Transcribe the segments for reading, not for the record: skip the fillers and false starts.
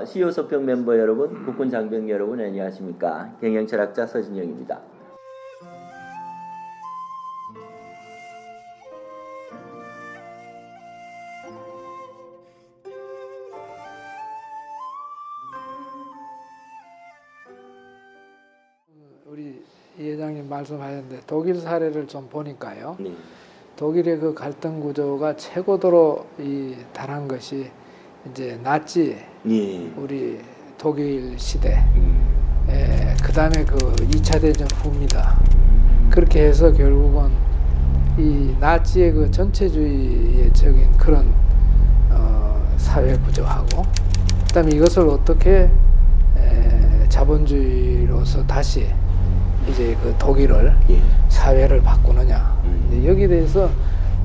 CEO 서평 멤버 여러분, 국군 장병 여러분 안녕하십니까? 경영철학자 서진영입니다. 우리 이 회장님 말씀하셨는데 독일 사례를 좀 보니까요. 네. 독일의 그 갈등 구조가 최고도로 달한 것이 이제 나치 네. 우리 독일 시대 그 다음에 그 2차 대전 후입니다. 그렇게 해서 결국은 이 나치의 그 전체주의적인 그런 사회 구조하고 그다음에 이것을 어떻게 자본주의로서 다시 이제 그 독일을 사회를 바꾸느냐 여기에 대해서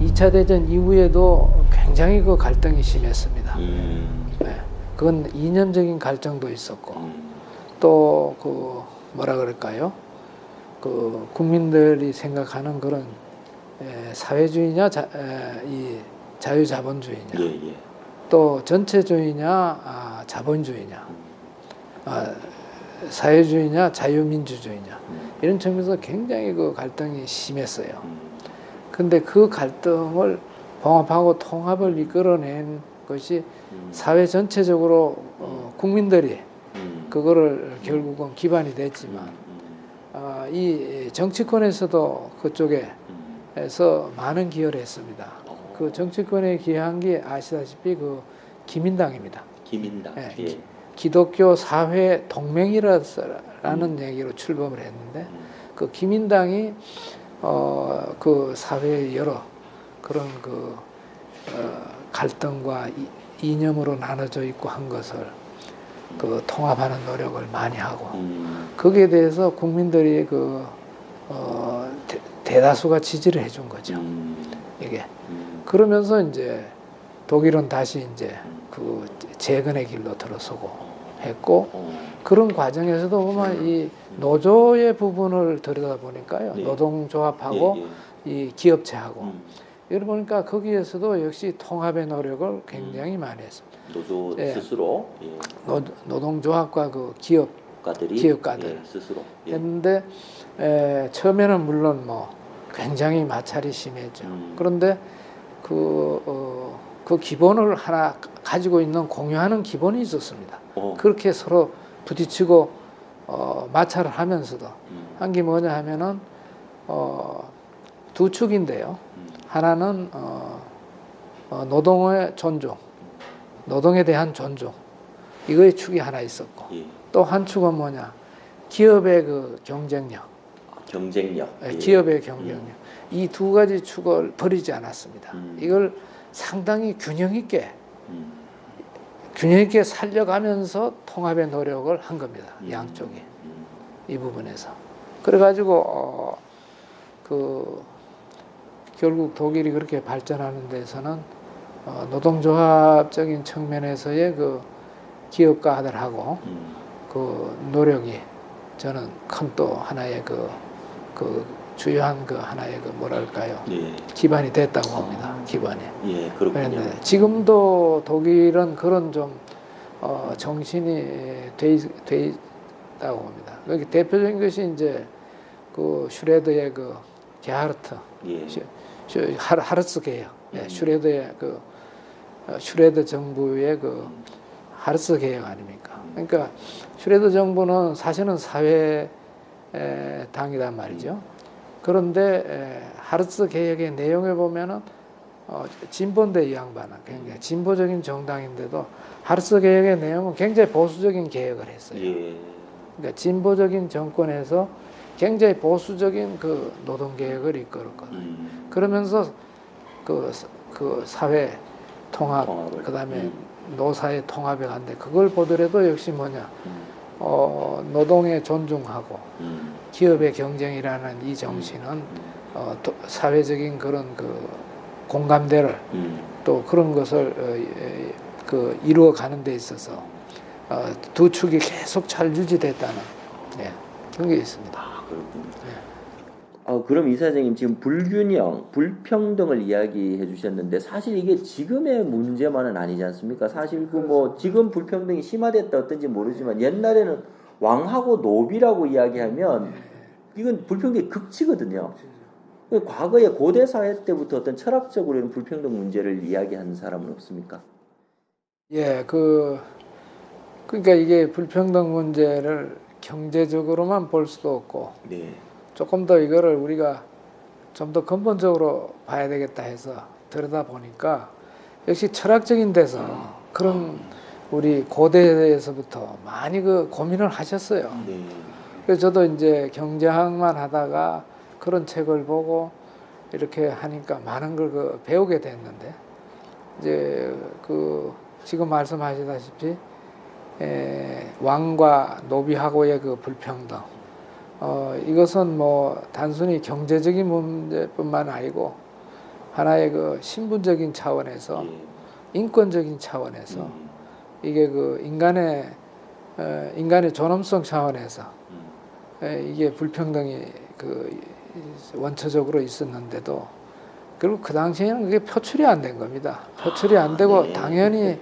2차 대전 이후에도 굉장히 그 갈등이 심했습니다. 네. 그건 이념적인 갈등도 있었고 또 그 뭐라 그럴까요? 그 국민들이 생각하는 그런 사회주의냐 이 자유자본주의냐 또 전체주의냐 자본주의냐 사회주의냐 자유민주주의냐 이런 측면에서 굉장히 그 갈등이 심했어요. 근데 그 갈등을 봉합하고 통합을 이끌어낸 것이 사회 전체적으로 국민들이 그거를 결국은 기반이 됐지만 이 정치권에서도 그쪽에서 많은 기여를 했습니다. 그 정치권에 기여한 게 아시다시피 그 기민당입니다. 기민당. 예. 기독교 사회 동맹이라는 얘기로 출범을 했는데 그 기민당이 그 사회의 여러 그런 그 갈등과 이념으로 나눠져 있고 한 것을 그 통합하는 노력을 많이 하고 거기에 대해서 국민들이 그 대다수가 지지를 해준 거죠. 이게 그러면서 이제 독일은 다시 이제 그 재건의 길로 들어서고 했고 그런 과정에서도 보면 이 노조의 부분을 들여다보니까요. 노동조합하고 이 기업체하고 이걸 보니까 거기에서도 역시 통합의 노력을 굉장히 많이 했습니다. 노조 스스로 노동조합과 그 기업가들 스스로 했는데 처음에는 물론 뭐 굉장히 마찰이 심했죠. 그런데 그 기본을 하나 가지고 있는 공유하는 기본이 있었습니다. 그렇게 서로 부딪히고 마찰을 하면서도 한 게 뭐냐 하면은 두 축인데요. 하나는 노동의 존중, 노동에 대한 존중 이거의 축이 하나 있었고 또 한 축은 뭐냐 기업의 그 경쟁력, 기업의 경쟁력 이 두 가지 축을 버리지 않았습니다. 이걸 상당히 균형 있게 살려가면서 통합의 노력을 한 겁니다. 양쪽이 이 부분에서 그래가지고 그 결국 독일이 그렇게 발전하는 데서는 노동조합적인 측면에서의 그 기업가들하고 그 노력이 저는 큰 또 하나의 그 주요한 그 하나의 그 뭐랄까요 기반이 됐다고 봅니다. 기반이. 그렇군요. 지금도 독일은 그런 좀 정신이 돼 있다고 봅니다. 여기 대표적인 것이 이제 그 슈레더의 그 게하르트, 하르츠 개혁, 슈레더의 그 슈레더 정부의 그 하르츠 개혁 아닙니까? 그러니까 슈레더 정부는 사실은 사회 당이란 말이죠. 그런데 하르츠 개혁의 내용을 보면은 진보인데 이 양반은 굉장히 진보적인 정당인데도 하르츠 개혁의 내용은 굉장히 보수적인 개혁을 했어요. 그러니까 진보적인 정권에서 굉장히 보수적인 그 노동 개혁을 이끌었거든요. 그러면서 그 사회 통합, 그다음에 노사의 통합에 간데 그걸 보더라도 역시 뭐냐 노동에 존중하고 기업의 경쟁이라는 이 정신은 사회적인 그런 그 공감대를 또 그런 것을 그 이루어 가는 데 있어서 두 축이 계속 잘 유지됐다는 그런 게 있습니다. 그렇군요. 그럼 이사장님 지금 불균형, 불평등을 이야기해 주셨는데 사실 이게 지금의 문제만은 아니지 않습니까? 사실 그 뭐 지금 불평등이 심화됐다 어떤지 모르지만 옛날에는 왕하고 노비라고 이야기하면 이건 불평등의 극치거든요. 과거에 고대 사회 때부터 어떤 철학적으로 이런 불평등 문제를 이야기하는 사람은 없습니까? 예, 그러니까 이게 불평등 문제를 경제적으로만 볼 수도 없고 네. 조금 더 이거를 우리가 좀 더 근본적으로 봐야 되겠다 해서 들여다 보니까 역시 철학적인 데서 그런 우리 고대에서부터 많이 그 고민을 하셨어요. 네. 그래서 저도 이제 경제학만 하다가 그런 책을 보고 이렇게 하니까 많은 걸 그 배우게 됐는데 이제 그 지금 말씀하시다시피 왕과 노비하고의 그 불평등 이것은 뭐 단순히 경제적인 문제뿐만 아니고 하나의 그 신분적인 차원에서 인권적인 차원에서 이게 그 인간의 존엄성 차원에서 이게 불평등이 그 원초적으로 있었는데도 결국 그 당시에는 그게 표출이 안 된 겁니다. 표출이 안 되고 네. 당연히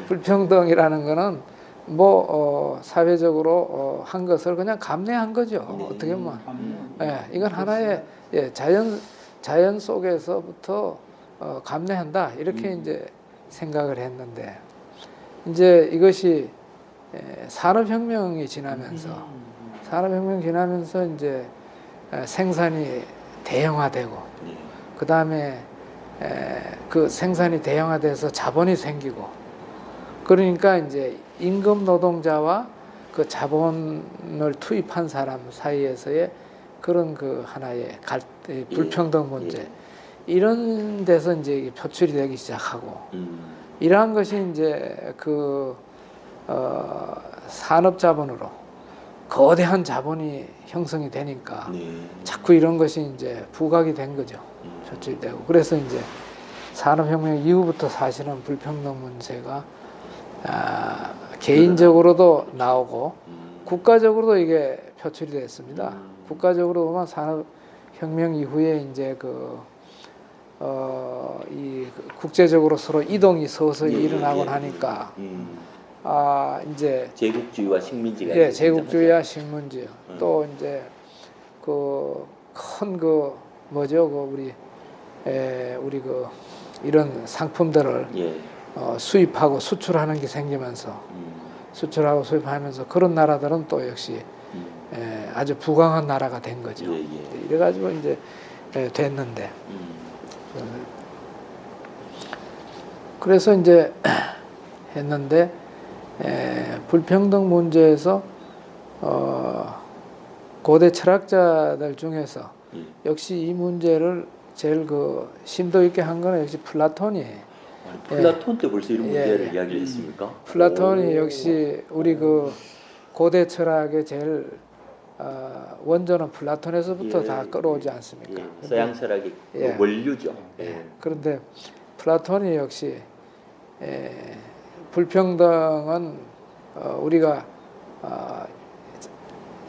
불평등이라는 거는 뭐 사회적으로 한 것을 그냥 감내한 거죠. 어떻게 보면 이건 하나의 자연 속에서부터 감내한다 이렇게 이제 생각을 했는데 이제 이것이 산업혁명이 지나면서 이제 생산이 대형화되고 그 다음에 그 생산이 대형화돼서 자본이 생기고 그러니까 이제 임금 노동자와 그 자본을 투입한 사람 사이에서의 그런 그 하나의 불평등 문제 이런 데서 이제 표출이 되기 시작하고 이러한 것이 이제 그 산업 자본으로 거대한 자본이 형성이 되니까 자꾸 이런 것이 이제 부각이 된 거죠. 표출되고 그래서 이제 산업혁명 이후부터 사실은 불평등 문제가 개인적으로도 나오고 국가적으로도 이게 표출이 됐습니다. 국가적으로 보면 산업혁명 이후에 이제 이 국제적으로 서로 이동이 서서히 일어나곤 하니까 이제 제국주의와 식민지가 제국주의와 식민지 또 이제 큰 뭐죠 우리 그 이런 상품들을 수입하고 수출하는 게 생기면서 수출하고 수입하면서 그런 나라들은 또 역시 아주 부강한 나라가 된 거죠. 이래가지고 이제 됐는데 그래서 이제 했는데 불평등 문제에서 고대 철학자들 중에서 역시 이 문제를 제일 그 심도 있게 한 거는 역시 플라톤이에요. 플라톤 때 벌써 이런 문제를 이야기를 했습니까? 플라톤이 역시 우리 그 고대 철학의 제일 원조는 플라톤에서부터 다 끌어오지 않습니까? 서양 철학의 원류죠. 그런데 플라톤이 역시 불평등은 우리가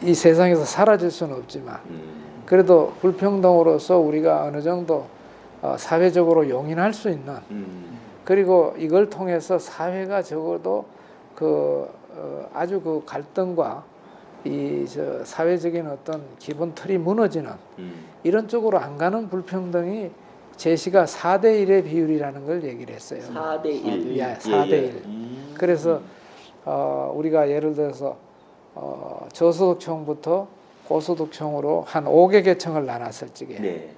이 세상에서 사라질 수는 없지만 그래도 불평등으로서 우리가 어느 정도 사회적으로 용인할 수 있는 그리고 이걸 통해서 사회가 적어도 아주 그 갈등과 사회적인 어떤 기본 틀이 무너지는 이런 쪽으로 안 가는 불평등이 제시가 4대1의 비율이라는 걸 얘기를 했어요. 4대1. 4대1. 그래서 우리가 예를 들어서 저소득층부터 고소득층으로 한 5개 계층을 나눴을 적에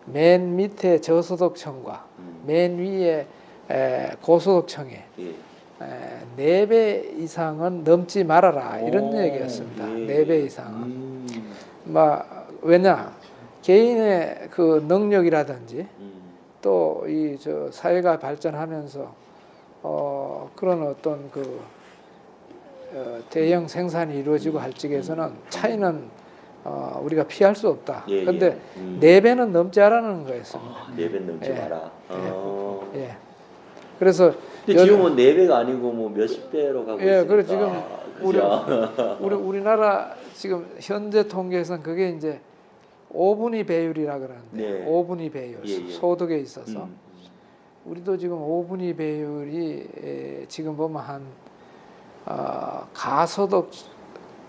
맨 밑에 저소득층과 맨 위에 고소득층이 4배 이상은 넘지 말아라 이런 얘기였습니다. 4배 이상은. 왜냐 개인의 그 능력이라든지 또 이 사회가 발전하면서 그런 어떤 대형 생산이 이루어지고 할 적에서는 차이는 우리가 피할 수 없다. 그런데 4배는 넘지 않라는 거였습니다. 4배 넘지 마라. 그래서 근데 지금은 4배가 아니고 뭐 몇십 배로 가고 있으니까. 그래 지금 우리나라 지금 현재 통계에서는 그게 이제 오분위 배율이라 그러는데 네. 오분위 배율 예, 예. 소득에 있어서 음. 우리도 지금 오분위 배율이 지금 보면 한 가소득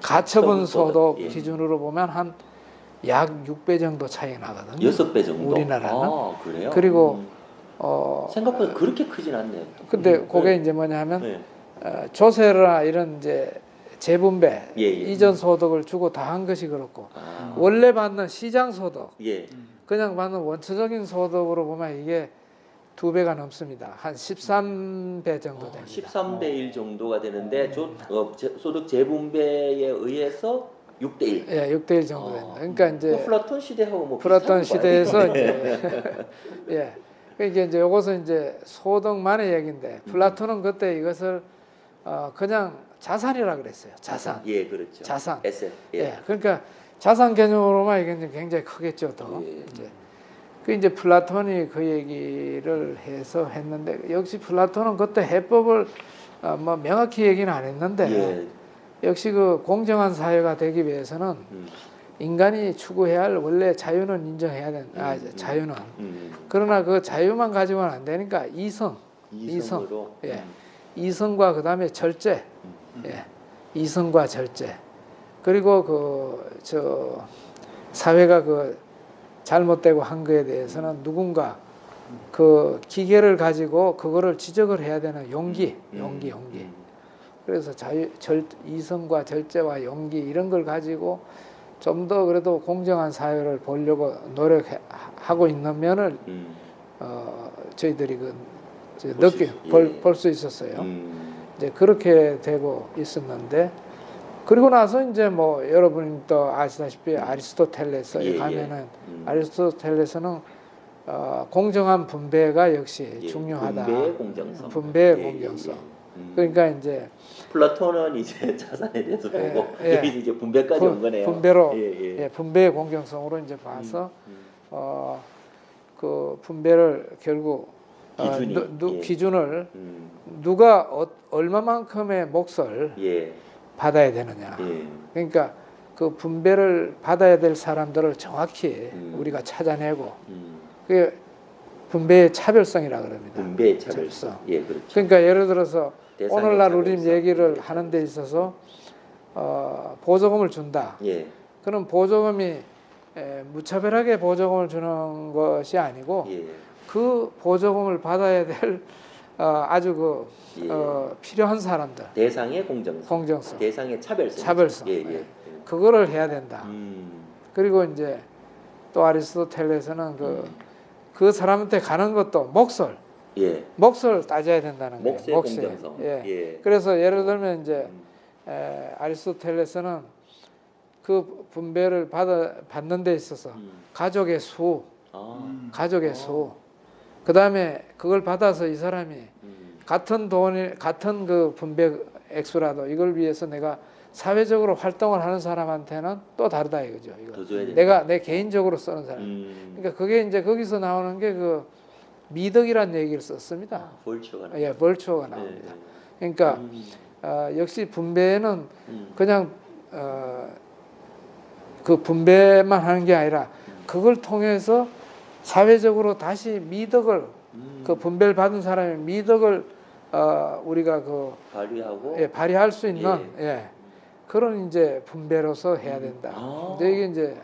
가처분 소득 예. 기준으로 보면 한 약 6배 정도 차이가 나거든요. 6배 정도. 우리나라는. 아, 그래요? 그리고 생각보다 그렇게 크진 않네요. 근데 그게 이제 뭐냐면 네. 조세나 이런 이제 재분배 예, 예. 이전 소득을 주고 다 한 것이 그렇고 아. 원래 받는 시장 소득 예. 그냥 받는 원초적인 소득으로 보면 이게 2배가 넘습니다. 한 13배 정도 됩니다. 13대 1 정도가 되는데 소득 재분배에 의해서 6대 1. 예, 6대1 정도 됩니다. 그러니까 이제 플라톤 시대하고 뭐 플라톤 비슷한 시대에서 거 아니에요? 이제 예. 그러니까 이제 이것은 이제 소득만의 얘기인데 플라톤은 그때 이것을 그냥 자산이라 그랬어요. 자산. 예, 그렇죠. 자산. 에셋. 예. 그러니까 자산 개념으로만 이게 이제 굉장히 크겠죠, 더. 예. 이제 그 이제 플라톤이 그 얘기를 해서 했는데 역시 플라톤은 그때 해법을 뭐 명확히 얘기는 안 했는데 예. 역시 그 공정한 사회가 되기 위해서는 인간이 추구해야 할 원래 자유는 인정해야 된다. 자유는. 그러나 그 자유만 가지고는 안 되니까 이성으로. 예. 이성과 그다음에 절제. 예. 이성과 절제. 그리고 그 사회가 그 잘못되고 한 거에 대해서는 누군가 그 기계를 가지고 그거를 지적을 해야 되는 용기. 그래서 이성과 절제와 용기 이런 걸 가지고 좀 더 그래도 공정한 사회를 보려고 노력하고 있는 면을 저희들이 볼 수 있었어요. 이제 그렇게 되고 있었는데 그리고 나서 이제 뭐 여러분이 또 아시다시피 아리스토텔레스에 예, 가면은 아리스토텔레스는 공정한 분배가 역시 중요하다. 분배의 공정성. 분배의 예, 공정성. 예. 그러니까 이제 플라톤은 이제 자산에 대해서 보고 예. 여기 이제 분배까지 온 거네요. 분배로 예. 분배의 공정성으로 이제 봐서 그 분배를 결국 기준이, 기준을 예. 누가 얼마만큼의 몫을 예. 받아야 되느냐. 예. 그러니까 그 분배를 받아야 될 사람들을 정확히 우리가 찾아내고 그게 분배의 차별성이라 그럽니다. 분배의 차별성. 예, 그렇죠. 그러니까 예를 들어서 대상의 오늘날 우리 차별성. 얘기를 하는 데 있어서 보조금을 준다. 예. 그럼 보조금이 무차별하게 보조금을 주는 것이 아니고 예. 그 보조금을 받아야 될 아주 필요한 사람들 대상의 공정성. 대상의 차별성. 예. 그거를 해야 된다. 음. 그리고 이제 또 아리스토텔레스는 그 사람한테 가는 것도 몫을 따져야 된다는 거예요. 몫의 공정성. 예. 그래서 예를 들면 이제 아리스토텔레스는 그 분배를 받는 데 있어서 가족의 수, 그 다음에 그걸 받아서 이 사람이 같은 그 분배 액수라도 이걸 위해서 내가 사회적으로 활동을 하는 사람한테는 또 다르다 이거죠. 이거. 내 개인적으로 쓰는 사람. 그러니까 그게 이제 거기서 나오는 게 그 미덕이라는 얘기를 썼습니다. 벌초가 나옵니다. 그러니까 역시 분배는 그냥 그 분배만 하는 게 아니라 그걸 통해서 사회적으로 다시 미덕을 그 분배를 받은 사람의 미덕을 우리가 발휘할 수 있는 그런 이제 분배로서 해야 된다. 근데 이게 이제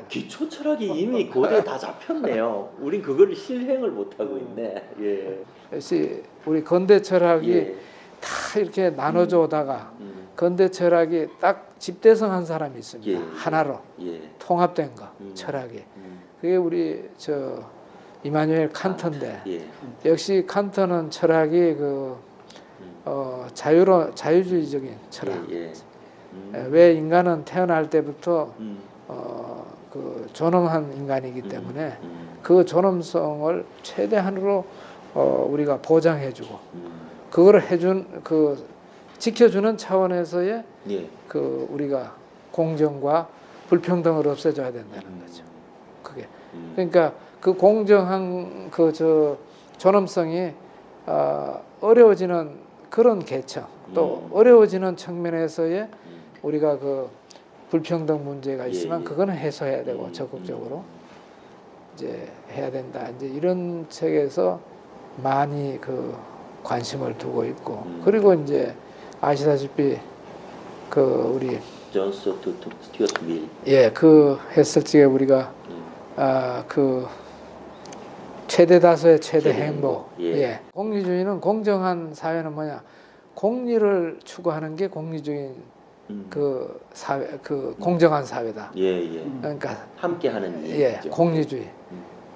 기초 철학이 이미 고대에 다 잡혔네요. 우린 그거를 실행을 못 하고 있네. 예. 역시 우리 건대 철학이 다 이렇게 나눠져 오다가 건대 철학이 딱 집대성한 사람이 있습니다. 하나로 통합된 거 철학이. 그게 우리 이마누엘 칸트인데 역시 칸트는 철학이 자유주의적인 철학. 왜 인간은 태어날 때부터 그 존엄한 인간이기 때문에 그 존엄성을 최대한으로 우리가 보장해주고 그거를 지켜주는 차원에서의 그 우리가 공정과 불평등을 없애줘야 된다는 거죠. 그게 그러니까 그 공정한 존엄성이 어려워지는 그런 계층 또 어려워지는 측면에서의 우리가 불평등 문제가 있으면 예. 그거는 해소해야 되고 적극적으로 이제 해야 된다. 이제 이런 책에서 많이 그 관심을 두고 있고 그리고 이제 아시다시피 그 우리 존 스튜어트 밀. 예, 그 했을 적에 우리가 그 최대 다수의 최대 행복. 예. 공리주의는 공정한 사회는 뭐냐? 공리를 추구하는 게 공리주의 그 사회 그 공정한 사회다. 예. 그러니까 함께하는 일. 예, 공리주의.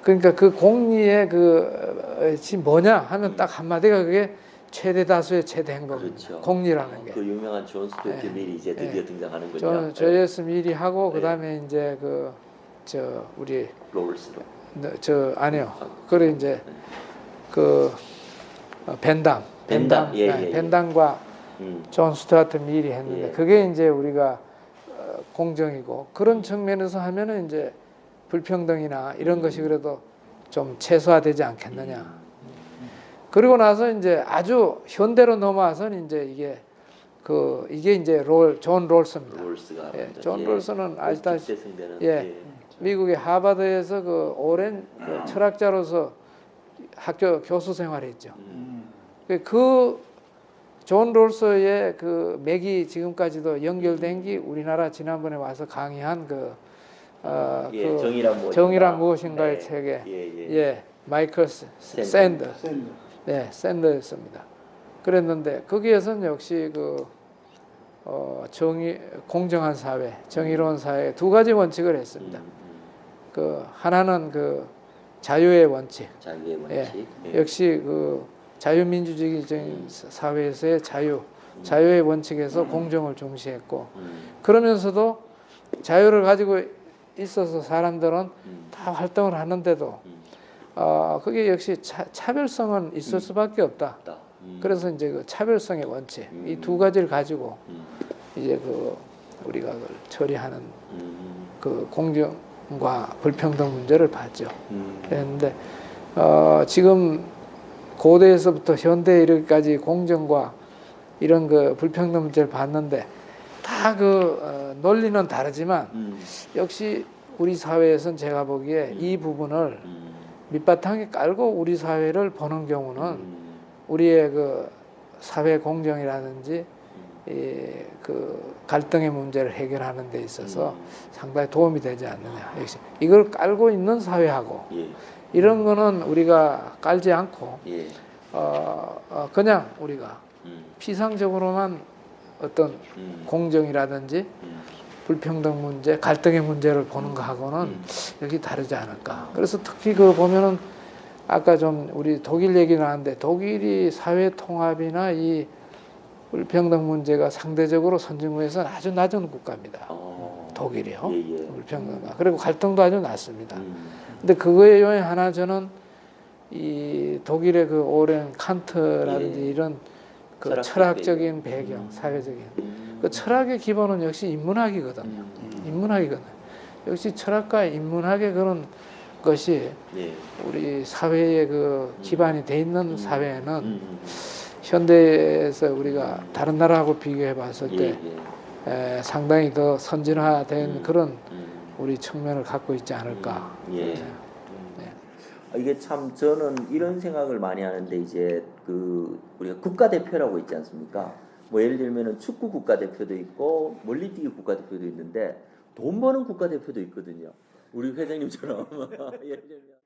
그러니까 그 공리의 그 지금 뭐냐 하면 딱 한마디가 그게 최대 다수의 최대 행복입니다. 그렇죠. 공리라는 게. 그 유명한 존 스튜어트 밀이 이제 드디어 등장하는군요. 조제스 밀이 하고 그다음에 이제 그 저 우리 롤스로. 저 아니요. 그래 이제 그 벤담. 예. 벤담과 존 스튜어트 밀이 했는데 예. 그게 이제 우리가 공정이고 그런 측면에서 하면은 이제 불평등이나 이런 것이 그래도 좀 최소화되지 않겠느냐. 그리고 나서 이제 아주 현대로 넘어와서는 이제 이게 이제 존 롤스입니다. 롤스가 예, 존 롤스는 아시다시피 예. 미국의 하버드에서 그 오랜 그 철학자로서 학교 교수 생활했죠. 그 존 롤스의 그 맥이 지금까지도 연결된 게 우리나라 지난번에 와서 강의한 그 정의란 무엇인가의 책에 예, 마이클 샌더. 네, 샌더였습니다. 그랬는데 거기에서는 역시 그 공정한 사회, 정의로운 사회 두 가지 원칙을 했습니다. 그 하나는 그 자유의 원칙. 예, 역시 그 자유민주주의적인 사회에서의 자유의 원칙에서 공정을 중시했고 그러면서도 자유를 가지고 있어서 사람들은 다 활동을 하는데도 그게 역시 차별성은 있을 수밖에 없다. 그래서 이제 그 차별성의 원칙 이 두 가지를 가지고 이제 그 우리가 그걸 처리하는 그 공정과 불평등 문제를 봤죠. 그랬는데 지금 고대에서부터 현대에 이르기까지 공정과 이런 그 불평등 문제를 봤는데 다 그 논리는 다르지만 역시 우리 사회에서는 제가 보기에 이 부분을 밑바탕에 깔고 우리 사회를 보는 경우는 우리의 그 사회 공정이라든지 그 갈등의 문제를 해결하는 데 있어서 상당히 도움이 되지 않느냐. 역시 이걸 깔고 있는 사회하고 이런 거는 우리가 깔지 않고 그냥 우리가 피상적으로만 어떤 공정이라든지 불평등 문제, 갈등의 문제를 보는 거하고는 여기 다르지 않을까. 그래서 특히 그 보면은 아까 좀 우리 독일 얘기 나왔는데 독일이 사회 통합이나 이 불평등 문제가 상대적으로 선진국에서는 아주 낮은 국가입니다. 독일이요. 불평등과 그리고 갈등도 아주 낮습니다. 근데 그거의 요인 하나 저는 이 독일의 그 오랜 칸트라든지 이런 그 철학적인 배경, 사회적인 그 철학의 기본은 역시 인문학이거든요. 인문학이거든요. 역시 철학과 인문학의 그런 것이 우리 사회의 그 기반이 돼 있는 사회에는 현대에서 우리가 다른 나라하고 비교해 봤을 때 상당히 더 선진화된 그런 우리 측면을 갖고 있지 않을까. 이게 참 저는 이런 생각을 많이 하는데 이제 그 우리가 국가대표라고 있지 않습니까? 뭐 예를 들면은 축구 국가대표도 있고 멀리뛰기 국가대표도 있는데 돈 버는 국가대표도 있거든요. 우리 회장님처럼 예를 들면